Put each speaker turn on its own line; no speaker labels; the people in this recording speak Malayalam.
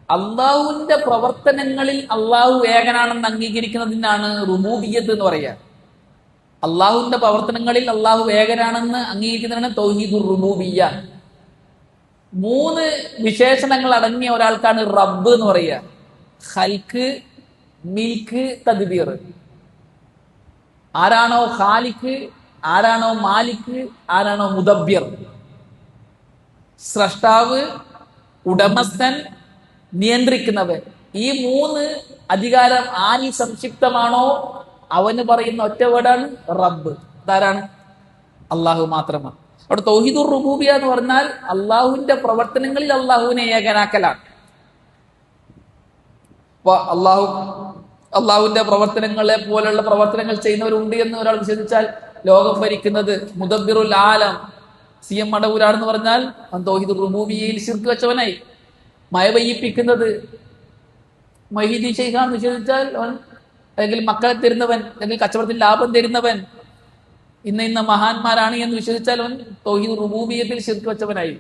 അള്ളാഹുവിന്റെ പ്രവർത്തനങ്ങളിൽ അള്ളാഹു ഏകനാണെന്ന് അംഗീകരിക്കുന്നതിനാണ് റുബൂബിയ്യത്ത് എന്ന് പറയുക. അള്ളാഹുവിന്റെ പ്രവർത്തനങ്ങളിൽ അള്ളാഹു ഏകനാണെന്ന് അംഗീകരിക്കുന്നതിനാണ് തൗഹീദുർ റുബൂബിയ്യ. 3 വിശേഷണങ്ങൾ അടങ്ങിയ ഒരാൾക്കാണ് റബ്ബ് എന്ന് പറയുക. ഖൽക്ക്, മിൽക്ക്, തദ്ബീർ. ആരാണോ ഖാലിക്ക്, ആരാണോ മാലിക്ക്, ആരാണോ മുദബ്ബിർ, സ്രഷ്ടാവ്, ഉടമസ്ഥൻ, നിയന്ത്രിക്കുന്നവൻ, ഈ 3 അധികാരം ആരിൽ സംക്ഷിപ്തമാണോ അവന് പറയുന്ന ഒറ്റ വേർഡാണ് റബ്ബ്. അതാരാണ്? അള്ളാഹു മാത്രമാണ്. അവിടെ തൗഹീദുർ റുബൂബിയ്യ എന്ന് പറഞ്ഞാൽ അള്ളാഹുവിന്റെ പ്രവർത്തനങ്ങളിൽ അള്ളാഹുവിനെ ഏകനാക്കലാണ്. അപ്പൊ അള്ളാഹുവിന്റെ പ്രവർത്തനങ്ങളെ പോലുള്ള പ്രവർത്തനങ്ങൾ ചെയ്യുന്നവരുണ്ട് എന്ന് ഒരാൾ വിശ്വസിച്ചാൽ ലോകം ഭരിക്കുന്നത് മുദബ്ബിറുൽ ആലം CM മടവൂരാണെന്ന് പറഞ്ഞാൽ അവൻ തൗഹീദുർ റുബൂബിയ്യയിൽ ശിർക്ക് വെച്ചവനായി. മഴ പെയ്യിപ്പിക്കുന്നത് മൊഹീദ്ദീൻ ശൈഖാണെന്ന് വിശ്വസിച്ചാൽ അവൻ, അല്ലെങ്കിൽ മക്കളെ തരുന്നവൻ, അല്ലെങ്കിൽ കച്ചവടത്തിൽ ലാഭം തരുന്നവൻ ഇന്ന മഹാന്മാരാണ് എന്ന് വിശ്വസിച്ചാൽ അവൻ തൗഹീദുർ റുബൂബിയ്യത്തിൽ ശിർക്ക് വെച്ചവനായി.